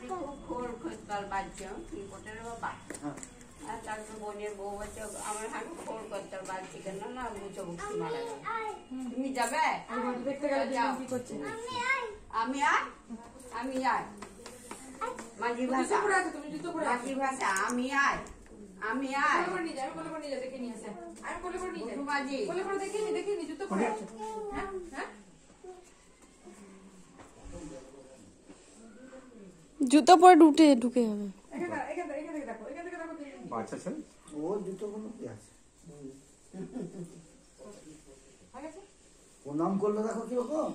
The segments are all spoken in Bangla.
খুব খোর বাজছে রিপোর্টের বাবা আর তারপর বোনের বউ বলছে আমার হাঁটু খোর করতে বাজছে কেন না মুচো বুঝতে মারা গেল তুমি যাবে আমি আয় মাঝি ভাষা আমি আয় জুতো পরে ঢুকে যাবে প্রণাম করলে দেখো কিরকম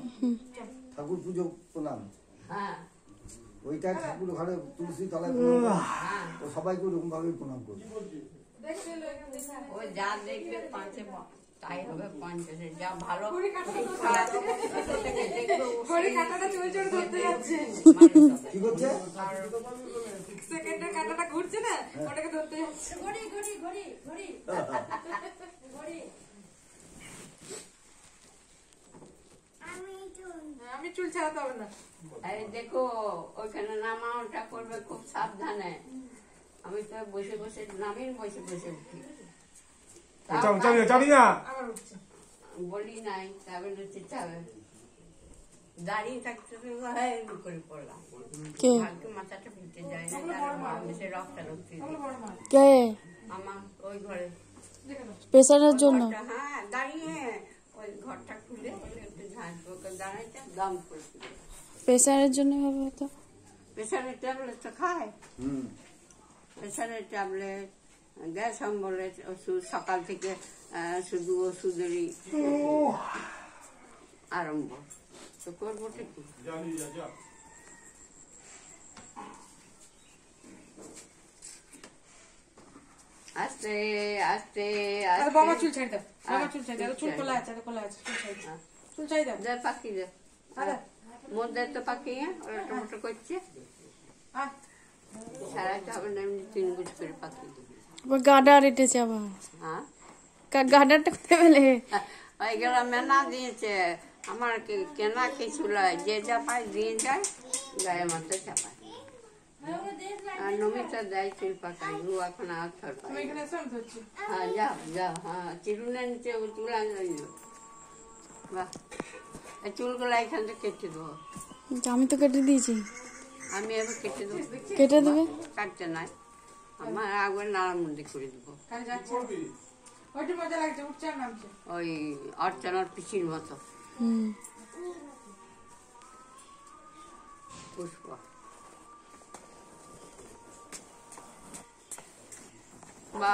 ঠাকুর পুজো প্রণাম ওইটা ঠাকুর ঘরে তুলসী তলায় তো সবাইকে ওরকম ভাবে প্রণাম করবে ও যা দেখবে পাঁচে তাই হবে 50 যা ভালো কি করছে সেকেন্ডের কাঁটাটা ঘুরছে না ওটাকে ধরতে যাচ্ছে ঘড়ি ঘড়ি ঘড়ি ঘড়ি ঘড়ি আমি চুল ছাড়াতে হবে না দেখো ওইখানে নামা ওটা করবে খুব সাবধানে আমি তো বসে বসে নামিন বসে বসে উঠি বলি নাই তবে চাবে দাঁড়িয়ে থাকতে করে পড়লাম মাথাটা ফিটে যায় না রক্ত আমার ওই ঘরে প্রেসারের জন্য হ্যাঁ দাঁড়িয়ে ওই ঘরটা খুলে একটু ঝাঁঝ দাঁড়াইতে দম করছিল প্রেসারের জন্য হবে তো প্রেসারের ট্যাবলেট তো খায় প্রেসারের ট্যাবলেট গ্যাস অম্বলের ওষুধ সকাল থেকে শুধু ওষুধেরই আরম্ভ তো করবো ঠিক আস্তে আস্তে বাবা চুল ছাড় দাও বাবা চুল ছাড় দাও চুল খোলা আছে চুল ছাড় দাও যা পাখি যা মধ্যে তো পাখি ওরা টমেটো করছে সারাটা হবে না এমনি 3 গুছ করে পাখি গাডা রেটেছে আবার হ্যাঁ গাডাটা কোথায় পেলে ওইগুলো মেনা দিয়েছে আমার কেনা কিছু লয় যে যা পায় দিয়ে যায় গায়ে মাথা চাপায় আর নমিতা দেয় চুল পাকায় গু এখন আর থর পায় হ্যাঁ যাও যাও হ্যাঁ চিরুনে নিচে চুল আনল বাহ এই চুলগুলো এখান থেকে কেটে দেবো আমি তো কেটে দিয়েছি আমি এবার কেটে দেবো কেটে দেবে কাটতে নাই আমার আগে নাড়ামুন্ডি করে দেবো ওই অর্চনার পিসির মতো পুষ্প বা